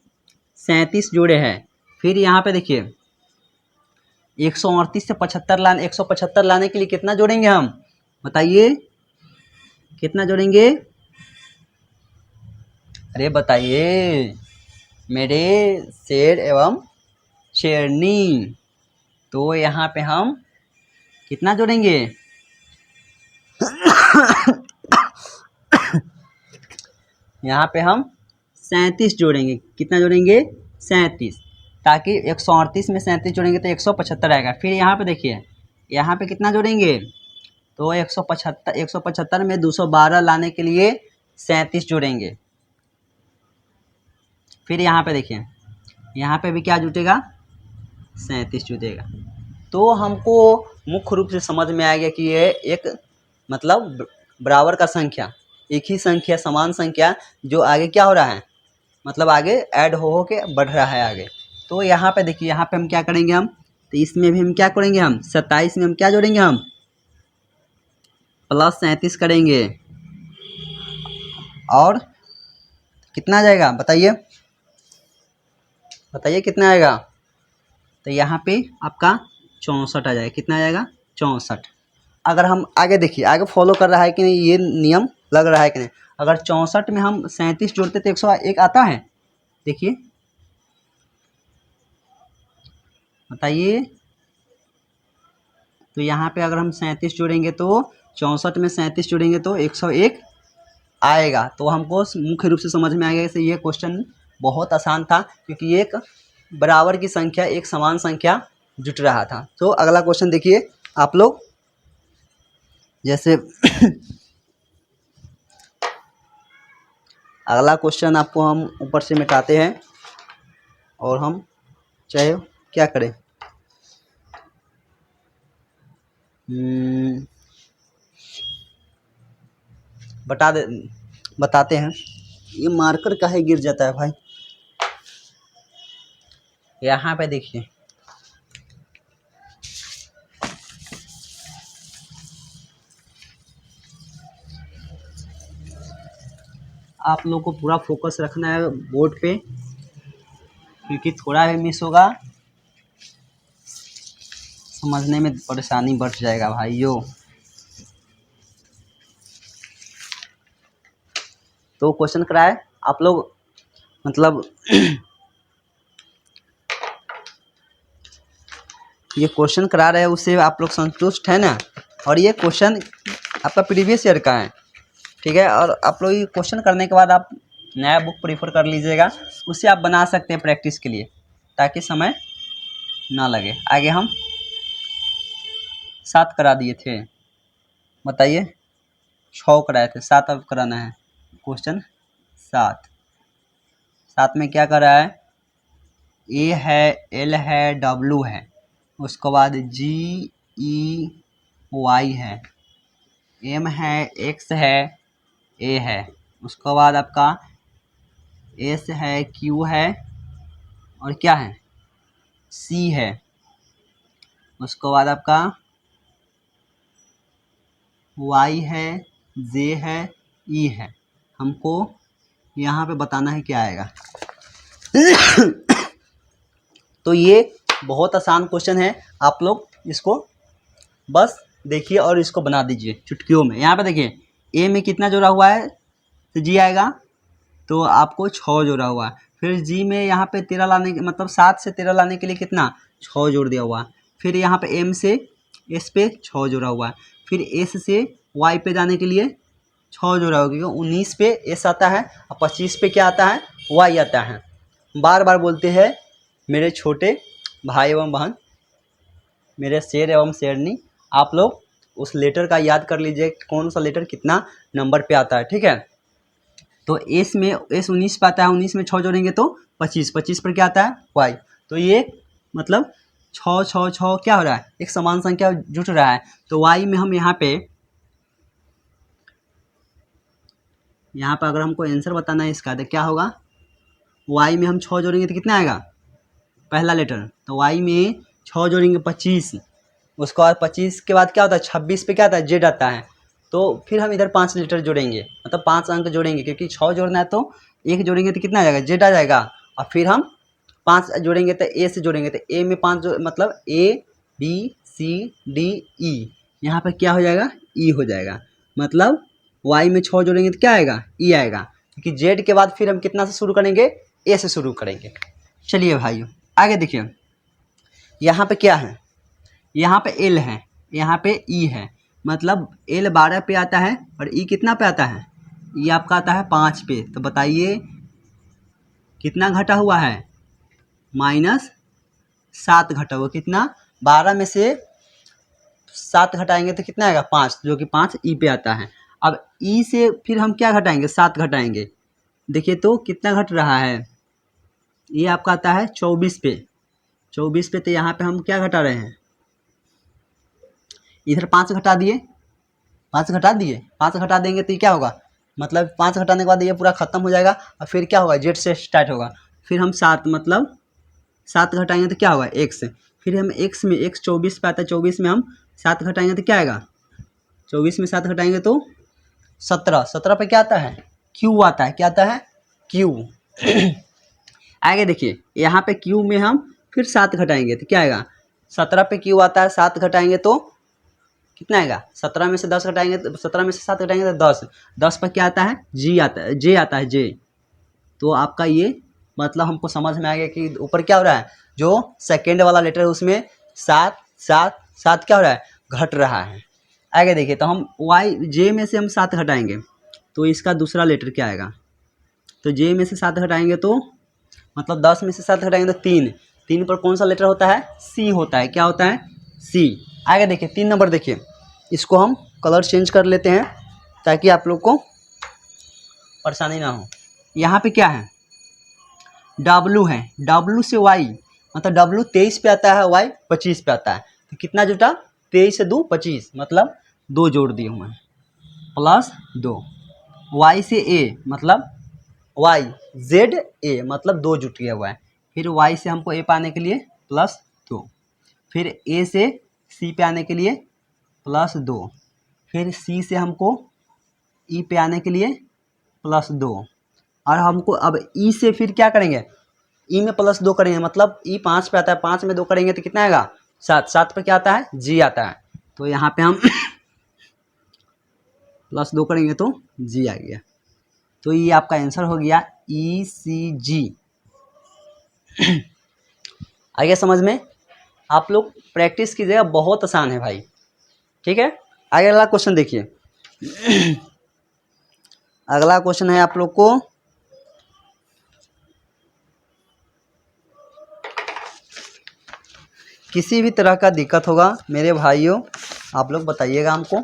37 जोड़े हैं। फिर यहाँ पे देखिए 138 से 75 लाने, 175 लाने के लिए कितना जोड़ेंगे हम बताइए, कितना जोड़ेंगे, अरे बताइए मेरे शेर एवं शेरनी। तो यहाँ पे हम कितना जोड़ेंगे यहाँ पे हम 37 जोड़ेंगे। कितना जोड़ेंगे 37, ताकि 138 में 37 जोड़ेंगे तो 175 आएगा। फिर यहाँ पे देखिए यहाँ पे कितना जोड़ेंगे, तो 175 में 212 लाने के लिए 37 जोड़ेंगे। फिर यहाँ पे देखिए यहाँ पे भी क्या जुटेगा 37 जुटेगा। तो हमको मुख्य रूप से समझ में आ गया कि ये एक मतलब बराबर का संख्या, एक ही संख्या, समान संख्या जो आगे क्या हो रहा है, मतलब आगे ऐड हो के बढ़ रहा है आगे। तो यहाँ पे देखिए यहाँ पे हम क्या करेंगे, हम तो इसमें भी हम क्या करेंगे, हम 27 में हम क्या जोड़ेंगे, हम प्लस 37 करेंगे। और कितना आ जाएगा बताइए, बताइए कितना आएगा, तो यहाँ पे आपका 64 आ जाएगा। कितना आ जाएगा 64। अगर हम आगे देखिए आगे फॉलो कर रहा है कि नहीं, ये नियम लग रहा है कि नहीं। अगर 64 में हम 37 जोड़ते तो 101 आता है, देखिए बताइए। तो यहाँ पे अगर हम 37 जोड़ेंगे तो 64 में 37 जोड़ेंगे तो 101 आएगा। तो हमको मुख्य रूप से समझ में आएगा कि ये क्वेश्चन बहुत आसान था, क्योंकि एक बराबर की संख्या, एक समान संख्या जुट रहा था। तो अगला क्वेश्चन देखिए आप लोग, जैसे अगला क्वेश्चन आपको हम ऊपर से मिटाते हैं और हम चाहे क्या करें, बताते हैं। ये मार्कर काहे गिर जाता है भाई। यहाँ पे देखिए आप लोग को पूरा फोकस रखना है बोर्ड पे, क्योंकि थोड़ा भी मिस होगा समझने में परेशानी बढ़ जाएगा भाइयों। तो क्वेश्चन कराए आप लोग, मतलब ये क्वेश्चन करा रहे हैं उससे आप लोग संतुष्ट है ना। और ये क्वेश्चन आपका प्रीवियस ईयर का है, ठीक है। और आप लोग ये क्वेश्चन करने के बाद आप नया बुक प्रीफर कर लीजिएगा, उससे आप बना सकते हैं प्रैक्टिस के लिए, ताकि समय ना लगे। आगे हम 7 करा दिए थे, बताइए 6 कराए थे, 7 अब कराना है। क्वेश्चन 7 में क्या कर रहा है, ए है, एल है, डब्लू है, उसके बाद जी ई वाई है, एम है, एक्स है, ए है, उसके बाद आपका एस है, क्यू है, और क्या है सी है, उसके बाद आपका वाई है, जे है, ई है। हमको यहाँ पे बताना है क्या आएगा। तो ये बहुत आसान क्वेश्चन है, आप लोग इसको बस देखिए और इसको बना दीजिए चुटकियों में। यहाँ पे देखिए ए में कितना जोड़ा हुआ है, तो जी आएगा, तो आपको 6 जोड़ा हुआ है। फिर जी में यहाँ पे 13 लाने के मतलब 7 से 13 लाने के लिए कितना 6 जोड़ दिया हुआ है। फिर यहाँ पे एम से एस पे 6 जोड़ा हुआ है। फिर एस से वाई पे जाने के लिए 6 जोड़ा हुआ, क्योंकि 19 पे एस आता है और 25 पे क्या आता है वाई आता है। बार बार बोलते हैं मेरे छोटे भाई एवं बहन, मेरे शेर एवं शेरनी, आप लोग उस लेटर का याद कर लीजिए कौन सा लेटर कितना नंबर पे आता है, ठीक है। तो एस में एस 19 पे आता है, 19 में 6 जोड़ेंगे तो 25, 25 पर क्या आता है वाई। तो ये मतलब 6 6 6 क्या हो रहा है, एक समान संख्या जुट रहा है। तो वाई में हम यहाँ पे अगर हमको आंसर बताना है इसका, तो क्या होगा, वाई में हम 6 जोड़ेंगे तो कितना आएगा पहला लेटर, तो वाई में 6 जोड़ेंगे 25, उसके बाद 25 के बाद क्या होता है 26 पे क्या आता है जेड आता है, तो फिर हम इधर 5 लेटर जोड़ेंगे, मतलब 5 अंक जोड़ेंगे, क्योंकि 6 जोड़ना है तो 1 जोड़ेंगे तो कितना आ जाएगा जेड आ जाएगा, और फिर हम 5 जोड़ेंगे तो ए से जोड़ेंगे, तो ए में 5 जो मतलब A B C D E, यहाँ पर क्या हो जाएगा ई हो जाएगा, मतलब वाई में 6 जोड़ेंगे तो क्या आएगा ई आएगा, क्योंकि जेड के बाद फिर हम कितना से शुरू करेंगे ए से शुरू करेंगे। चलिए भाइयों आगे देखिए, यहाँ पे क्या है, यहाँ पे एल है, यहाँ पे ई है, मतलब एल 12 पे आता है और ई कितना पे आता है, ई आपका आता है 5 पे, तो बताइए कितना घटा हुआ है -7 घटा हुआ, कितना 12 में से 7 घटाएंगे तो कितना आएगा 5, जो कि 5 ई पे आता है। अब ई से फिर हम क्या घटाएंगे 7 घटाएंगे, देखिए तो कितना घट रहा है, ये आपका आता है 24 पे, 24 पे, तो यहाँ पे हम क्या घटा रहे हैं, इधर 5 घटा दिए, 5 घटा दिए, 5 घटा देंगे तो ये क्या होगा, मतलब 5 घटाने के बाद ये पूरा खत्म हो जाएगा, और फिर क्या होगा जेड से स्टार्ट होगा, फिर हम 7 मतलब 7 घटाएंगे तो क्या होगा x, फिर हम x में x 24 पे आता है, 24 में हम 7 घटाएंगे तो क्या आएगा, 24 में 7 घटाएंगे तो 17, 17 पे क्या आता है q आता है, क्या आता है q। आगे देखिए यहाँ पे q में हम फिर 7 घटाएंगे तो क्या आएगा, 17 पे q आता है, 7 घटाएंगे तो कितना आएगा, 17 में से 10 घटाएंगे तो 17 में से 7 घटाएंगे तो 10, 10 पर क्या आता है जी आता है, जे आता है जे, तो आपका ये मतलब हमको समझ में आ गया कि ऊपर क्या हो रहा है, जो सेकेंड वाला लेटर है उसमें 7 7 7 क्या हो रहा है घट रहा है। आगे देखिए तो हम वाई जे में से हम 7 घटाएंगे तो इसका दूसरा लेटर क्या आएगा, तो जे में से 7 घटाएंगे तो मतलब 10 में से 7 घटाएंगे तो 3, 3 पर कौन सा लेटर होता है सी होता है, क्या होता है सी। आगे देखिए 3 नंबर देखिए, इसको हम कलर चेंज कर लेते हैं ताकि आप लोग को परेशानी ना हो। यहाँ पे क्या है W है, W से Y, मतलब W 23 पे आता है, Y 25 पे आता है, तो कितना जुटा 23 से 2 25, मतलब 2 जोड़ दिए हुए हैं +2। Y से A मतलब Y Z A मतलब 2 जुट गया हुआ है, फिर Y से हमको A पाने के लिए +2, फिर A से C पे आने के लिए +2, फिर C से हमको E पे आने के लिए +2, और हमको अब ई से फिर क्या करेंगे ई में +2 करेंगे, मतलब ई 5 पे आता है, 5 में 2 करेंगे तो कितना आएगा 7, 7 पे क्या आता है जी आता है, तो यहाँ पे हम +2 करेंगे तो जी आ गया, तो ये आपका आंसर हो गया ECG। आ गया समझ में, आप लोग प्रैक्टिस कीजिएगा, बहुत आसान है भाई, ठीक है। आगे अगला क्वेश्चन देखिए। अगला क्वेश्चन है आप लोग को किसी भी तरह का दिक्कत होगा मेरे भाइयों आप लोग बताइएगा हमको।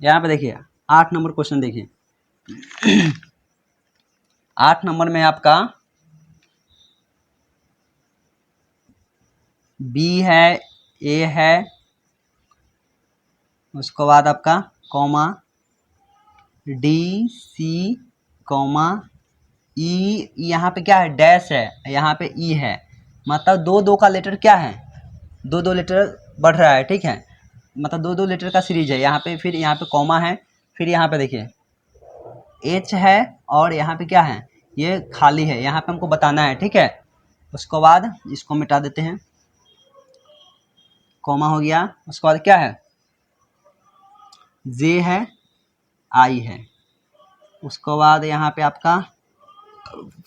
यहाँ पे देखिए 8 नंबर क्वेश्चन देखिए। 8 नंबर में आपका बी है, ए है, उसके बाद आपका comma D C comma E, यहाँ पे क्या है डैश है, यहाँ पे ई है, मतलब 2 2 का लेटर क्या है 2 2 लेटर बढ़ रहा है, ठीक है, मतलब 2 2 लेटर का सीरीज है यहाँ पे, फिर यहाँ पे कॉमा है, फिर यहाँ पे देखिए एच है, और यहाँ पे क्या है ये खाली है, यहाँ पे हमको बताना है, ठीक है। उसके बाद इसको मिटा देते हैं, कॉमा हो गया, उसके बाद क्या है जे है, आई है, उसके बाद यहाँ पे आपका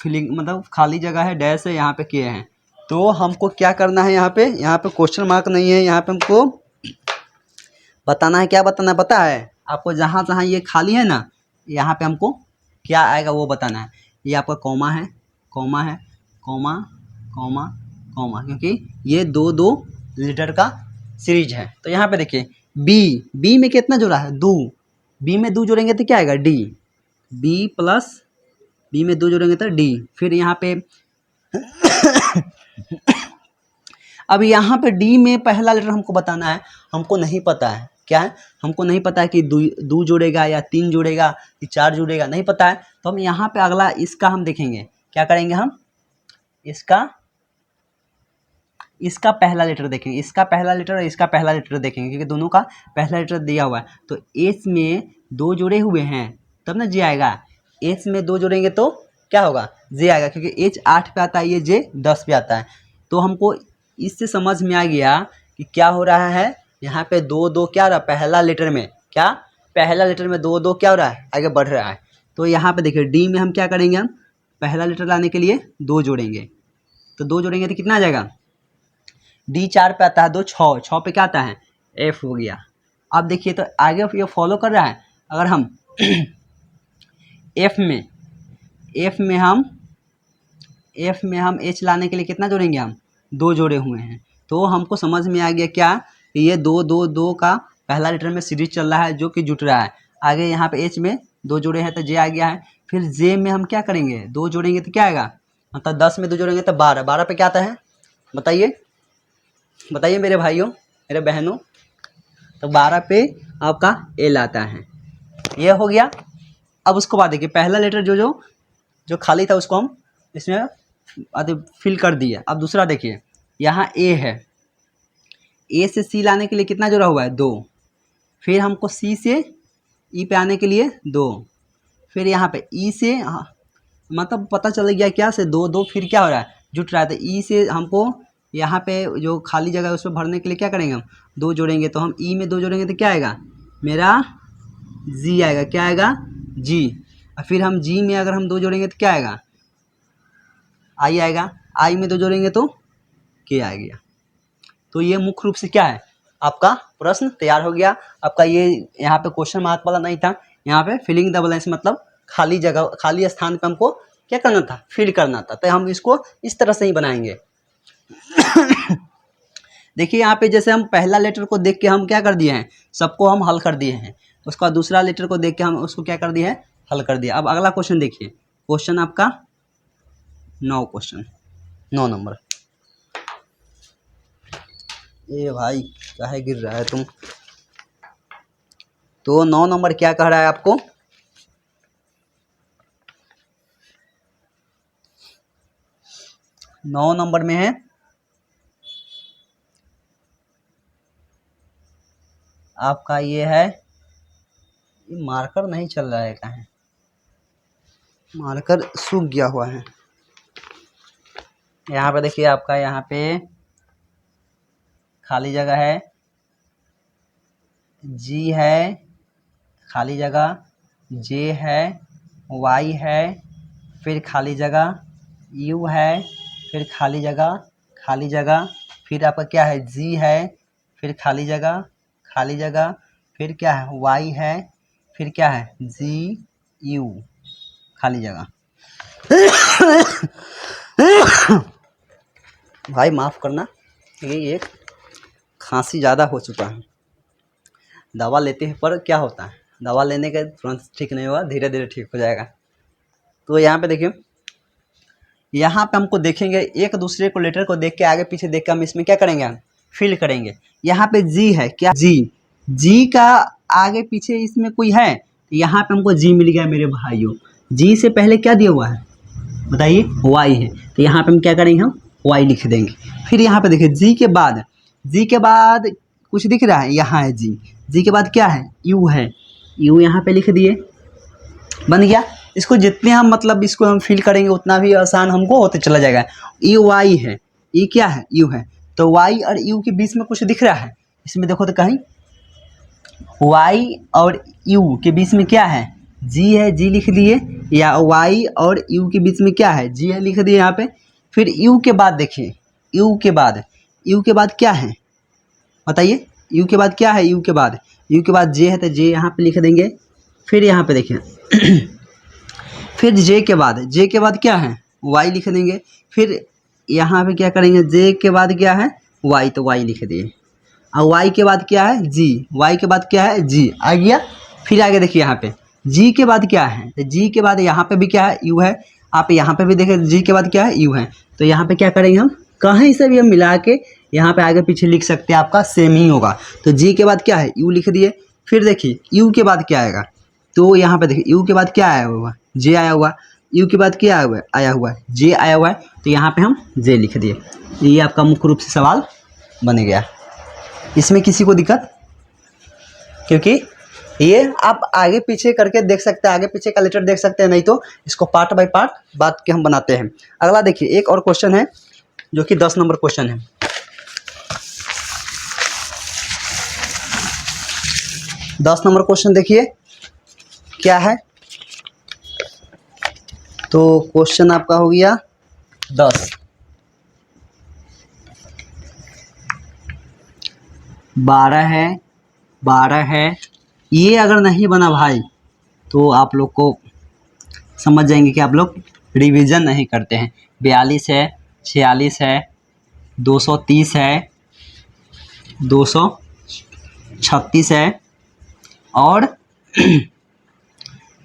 फिलिंग मतलब खाली जगह है, डैश है, यहाँ पे के हैं, तो हमको क्या करना है यहाँ पे क्वेश्चन मार्क नहीं है, यहाँ पे हमको बताना है, क्या बताना है पता है आपको, जहाँ जहाँ ये खाली है ना यहाँ पे हमको क्या आएगा वो बताना है। ये आपका कॉमा है, कॉमा है, कॉमा कॉमा कॉमा, क्योंकि ये 2 2 लीटर का सीरीज है। तो यहाँ पे देखिए बी में कितना जोड़ा है 2, बी में 2 जोड़ेंगे तो क्या आएगा डी, बी प्लस बी में 2 जोड़ेंगे तो डी, फिर यहाँ पे अब यहाँ पे डी में पहला लेटर हमको बताना है, हमको नहीं पता है क्या है, हमको नहीं पता है कि 2 जोड़ेगा या 3 जोड़ेगा या 4 जोड़ेगा, नहीं पता है, तो हम यहाँ पे अगला इसका हम देखेंगे, क्या करेंगे हम इसका इसका पहला लेटर देखेंगे, इसका पहला लेटर और इसका पहला लेटर देखेंगे, क्योंकि दोनों का पहला लेटर दिया हुआ है। तो एच में 2 जुड़े हुए हैं तब ना जे आएगा। एच में 2 जोड़ेंगे तो क्या होगा, जे आएगा, क्योंकि एच 8 पे आता है, ये जे 10 पे आता है। तो हमको इससे समझ में आ गया कि क्या हो रहा है, यहाँ पे 2 क्या हो रहा है, पहला लेटर में क्या, पहला लेटर में 2 क्या हो रहा है, आगे बढ़ रहा है। तो यहाँ पे देखिए डी में हम क्या करेंगे, हम पहला लेटर लाने के लिए 2 जोड़ेंगे। तो 2 जोड़ेंगे तो कितना आ जाएगा, डी 4 पे आता है, 2 6 पे क्या आता है, एफ हो गया। अब देखिए तो आगे ये फॉलो कर रहा है। अगर हम एफ में हम एच लाने के लिए कितना जोड़ेंगे, हम 2 जोड़े हुए हैं। तो हमको समझ में आ गया क्या, कि ये 2 का पहला लेटर में सीरीज चल रहा है जो कि जुट रहा है। आगे यहाँ पे एच में 2 जोड़े हैं तो जे आ गया है। फिर जे में हम क्या करेंगे, 2 जोड़ेंगे तो क्या आएगा, मतलब 10 में 2 जोड़ेंगे तो 12 पे क्या आता है, बताइए मेरे भाइयों, मेरे बहनों। तो 12 पे आपका एल आता है, ये हो गया। अब उसको बाद देखिए पहला लेटर जो खाली था उसको हम इसमें फिल कर दिए। अब दूसरा देखिए, यहाँ ए है, ए से सी लाने के लिए कितना जोड़ा हुआ है, 2। फिर हमको सी से ई पे आने के लिए 2। फिर यहाँ पे ई से मतलब पता चल गया क्या से 2 फिर क्या हो रहा है, जुट रहा है। तो ई से हमको यहाँ पे जो खाली जगह है उसमें भरने के लिए क्या करेंगे, हम 2 जोड़ेंगे। तो हम ई में 2 जोड़ेंगे तो क्या आएगा, मेरा जी आएगा, क्या आएगा, जी। और फिर हम जी में अगर हम 2 जोड़ेंगे तो क्या आएगा, आई आएगा। आई में 2 जोड़ेंगे तो के आ गया। तो ये मुख्य रूप से क्या है, आपका प्रश्न तैयार हो गया। आपका ये यहाँ पे क्वेश्चन मार्क वाला नहीं था, यहाँ पे फिलिंग द ब्लैंक्स मतलब खाली जगह, खाली स्थान पे हमको क्या करना था, फिल करना था। तो हम इसको इस तरह से ही बनाएंगे। देखिए यहाँ पे जैसे हम पहला लेटर को देख के हम क्या कर दिए हैं, सबको हम हल कर दिए हैं। उसके बाद दूसरा लेटर को देख के हम उसको क्या कर दिए हैं, हल कर दिया। अब अगला क्वेश्चन देखिए, क्वेश्चन आपका 9 नंबर। ए भाई काहे गिर रहा है तुम। तो 9 नंबर क्या कह रहा है आपको, नौ नंबर में है आपका ये है, ये मार्कर नहीं चल रहा है, कहाँ है मार्कर, सूख गया हुआ है। यहाँ पे देखिए आपका यहाँ पे खाली जगह है, जी है खाली जगह, जे है, वाई है, फिर खाली जगह, यू है, फिर खाली जगह, फिर आपका क्या है, जी है, फिर खाली जगह, फिर क्या है, वाई है, फिर क्या है, जी यू खाली जगह। भाई माफ़ करना, ये एक खांसी ज़्यादा हो चुका है। दवा लेते हैं पर क्या होता है, दवा लेने के तुरंत ठीक नहीं हुआ, धीरे धीरे ठीक हो जाएगा। तो यहाँ पे देखिए, यहाँ पे हमको देखेंगे एक दूसरे को लेटर को देख के आगे पीछे देख के हम इसमें क्या करेंगे, हम फिल करेंगे। यहाँ पे जी है, क्या जी का आगे पीछे इसमें कोई है, यहाँ पे हमको जी मिल गया मेरे भाइयों। जी से पहले क्या दिया हुआ है बताइए, वाई है, तो यहाँ पे हम क्या करेंगे, हम वाई लिख देंगे। फिर यहाँ पे देखिए जी के बाद कुछ दिख रहा है, यहाँ है जी के बाद क्या है, यू है, यू यहाँ पे लिख दिए, बन गया। इसको जितने हम मतलब इसको हम फिल करेंगे उतना भी आसान हमको होते चला जाएगा। ई वाई है, ई क्या है, यू है, तो वाई और यू के बीच में कुछ दिख रहा है, इसमें देखो तो कहीं वाई और यू के बीच में क्या है, जी है, जी लिख दिए, या वाई और यू के बीच में क्या है, जी है लिख दिए यहाँ पे। फिर यू के बाद देखिए, यू के बाद क्या है बताइए, यू के बाद क्या है, यू के बाद जे है तो जे यहाँ पे लिख देंगे। फिर यहाँ पे देखिए फिर जे के बाद क्या है, वाई लिख देंगे। फिर यहाँ पे क्या करेंगे, जे के बाद क्या है, वाई, तो वाई लिख दिए। और वाई के बाद क्या है, जी, वाई के बाद क्या है, जी आ गया। फिर आगे देखिए यहाँ पे जी के बाद क्या है, तो जी के बाद यहाँ पे भी क्या है, यू है। आप यहाँ पे भी देखें जी के बाद क्या है, यू है। तो यहाँ पे क्या करेंगे, हम कहीं से भी हम मिला के यहाँ पे आगे पीछे लिख सकते हैं, आपका सेम ही होगा। तो जी के बाद क्या है, यू लिख दिए। फिर देखिए यू के बाद क्या आएगा, तो यहाँ पे देखिए यू के बाद क्या आया हुआ, जे आया हुआ। यू के बाद क्या आया हुआ है जे आया हुआ है, तो यहाँ पे हम जे लिख दिए। ये आपका मुख्य रूप से सवाल बन गया। इसमें किसी को दिक्कत, क्योंकि ये आप आगे पीछे करके देख सकते हैं, आगे पीछे का लेटर देख सकते हैं, नहीं तो इसको पार्ट बाय पार्ट बात के हम बनाते हैं। अगला देखिए, एक और क्वेश्चन है जो कि 10 नंबर क्वेश्चन है। 10 नंबर क्वेश्चन देखिए क्या है। तो क्वेश्चन आपका हो गया 10, 12 है। ये अगर नहीं बना भाई तो आप लोग को समझ जाएंगे कि आप लोग रिवीजन नहीं करते हैं। 42 है, 46 है, 230 है, 236 है और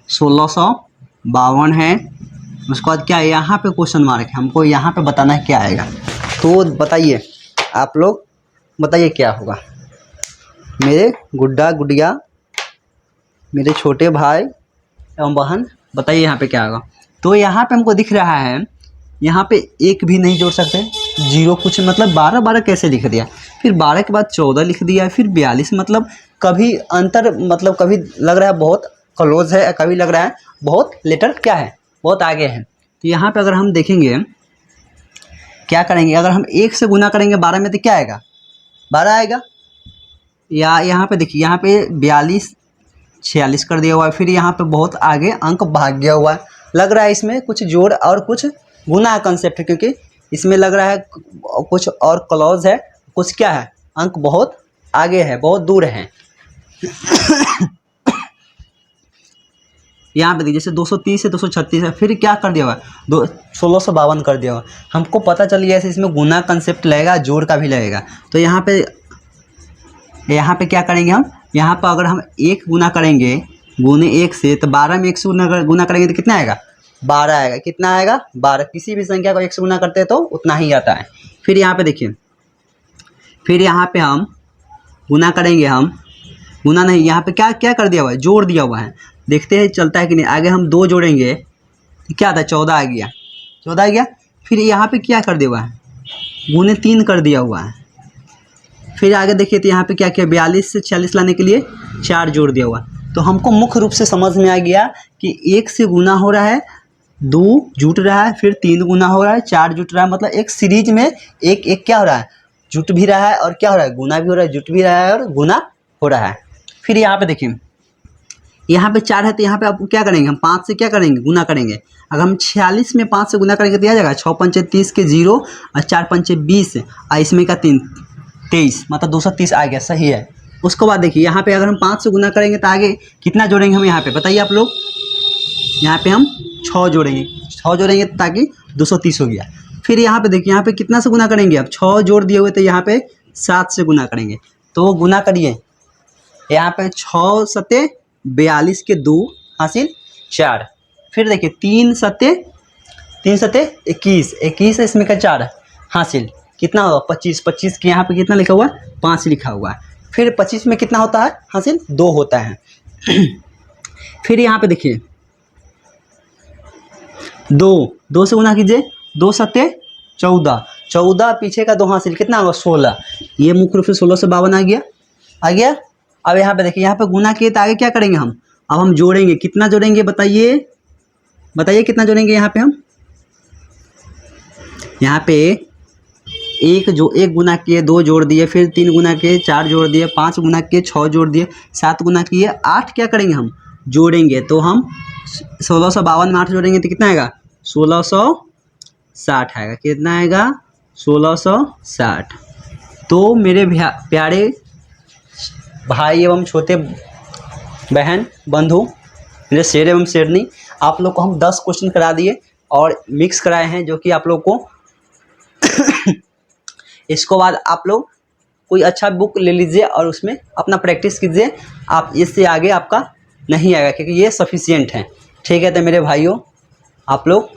1652 है। उसके बाद क्या है, यहाँ पे क्वेश्चन मार्क है, हमको यहाँ पे बताना है क्या आएगा। तो बताइए, आप लोग बताइए क्या होगा। मेरे गुड्डा गुड़िया, मेरे छोटे भाई एवं बहन, बताइए यहाँ पे क्या होगा। तो यहाँ पे हमको दिख रहा है, यहाँ पे एक भी नहीं जोड़ सकते, जीरो कुछ, मतलब 12 कैसे लिख दिया, फिर 12 के बाद 14 लिख दिया, फिर 42, मतलब कभी अंतर, मतलब कभी लग रहा है बहुत क्लोज है, कभी लग रहा है बहुत लेटर क्या है, बहुत आगे है। तो यहाँ पे अगर हम देखेंगे क्या करेंगे, अगर हम 1 से गुना करेंगे 12 में तो क्या आएगा, 12 आएगा। या यहाँ पे देखिए, यहाँ पे 42 46 कर दिया हुआ है, फिर यहाँ पे बहुत आगे अंक भाग गया हुआ है। लग रहा है इसमें कुछ जोड़ और कुछ गुना कंसेप्ट है, क्योंकि इसमें लग रहा है कुछ और क्लोज है, कुछ क्या है, अंक बहुत आगे है, बहुत दूर है। यहाँ पे देखिए, जैसे 230 से 236 है, फिर क्या कर दिया हुआ है, 1652 कर दिया हुआ। हमको पता चल गया इसमें गुना कंसेप्ट लगेगा, जोड़ का भी लगेगा। तो यहाँ पे क्या करेंगे हम, यहाँ पर अगर हम 1 गुना करेंगे गुने 1 से, तो 12 में 1 से गुना करेंगे तो कितना आएगा, 12 आएगा। कितना आएगा, 12। किसी भी संख्या को 1 से गुना करते हैं तो उतना ही आता है। फिर यहाँ पे देखिए, फिर यहाँ पे हम गुना करेंगे, हम गुना नहीं, यहाँ पे क्या क्या कर दिया हुआ है, जोड़ दिया हुआ है। देखते हैं चलता है कि नहीं। आगे हम 2 जोड़ेंगे, क्या आता है, 14 आ गया, 14 आ गया। फिर यहाँ पे क्या कर दिया हुआ है, गुने 3 कर दिया हुआ है। फिर आगे देखिए, तो यहाँ पे क्या किया, 42 से 46 लाने के लिए 4 जोड़ दिया हुआ। तो हमको मुख्य रूप से समझ में आ गया कि 1 से गुना हो रहा है, 2 जुट रहा है, फिर 3 गुना हो रहा है, 4 जुट रहा है। मतलब एक सीरीज में एक क्या हो रहा है, जुट भी रहा है और क्या हो रहा है, गुना भी हो रहा है, जुट भी रहा है और गुना हो रहा है। फिर यहाँ पे देखिए, यहाँ पे 4 है, तो यहाँ पे आप क्या करेंगे, हम 5 से क्या करेंगे, गुना करेंगे। अगर हम 46 में 5 से गुना करेंगे तो आ जाएगा 6 पंचे 30 के 0 और 4 पंचे 20 और इसमें का 3 23, मतलब 230 आ गया, सही है। उसके बाद देखिए, यहाँ पे अगर हम 5 से गुना करेंगे तो आगे कितना जोड़ेंगे हम, यहाँ पे बताइए आप लोग। यहाँ पे हम 6 जोड़ेंगे ताकि 230 हो गया। फिर यहाँ पे देखिए, यहाँ पे कितना से गुना करेंगे, अब 6 जोड़ दिए हुए, तो यहाँ पे 7 से गुना करेंगे। तो गुना करिए, यहाँ पे 6 सत्ते 42 के 2 हासिल 4। फिर देखिए 3 सत्ते 21, 21 इसमें का 4 हासिल, कितना होगा 25, 25 के यहाँ पे कितना लिखा हुआ है, 5 लिखा हुआ है। फिर 25 में कितना होता है हासिल, 2 होता है। फिर यहाँ पे देखिए, 2 से गुना कीजिए, 2 सत्ते 14, पीछे का 2 हासिल, कितना होगा 16। ये मुख्य रूप से 16 से 52 आ गया। अब यहाँ पे देखिए, यहाँ पे गुना किए तो आगे क्या करेंगे हम, अब हम जोड़ेंगे। कितना जोड़ेंगे बताइए कितना जोड़ेंगे। यहाँ पे हम यहाँ पे 1 गुना किए 2 जोड़ दिए, फिर 3 गुना किए 4 जोड़ दिए, 5 गुना किए 6 जोड़ दिए, 7 गुना किए 8 क्या करेंगे हम, जोड़ेंगे। तो हम 1652 में 8 जोड़ेंगे तो कितना आएगा, 1660 आएगा। कितना आएगा, 1660। तो मेरे प्यारे भाई एवं छोटे बहन बंधु, मेरे शेर एवं शेरनी, आप लोग को हम 10 क्वेश्चन करा दिए और मिक्स कराए हैं, जो कि आप लोग को इसको बाद आप लोग कोई अच्छा बुक ले लीजिए और उसमें अपना प्रैक्टिस कीजिए। आप इससे आगे आपका नहीं आएगा, क्योंकि ये सफिशिएंट है। ठीक है, तो मेरे भाइयों, आप लोग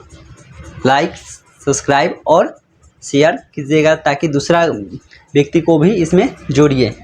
लाइक सब्सक्राइब और शेयर कीजिएगा ताकि दूसरा व्यक्ति को भी इसमें जोड़िए।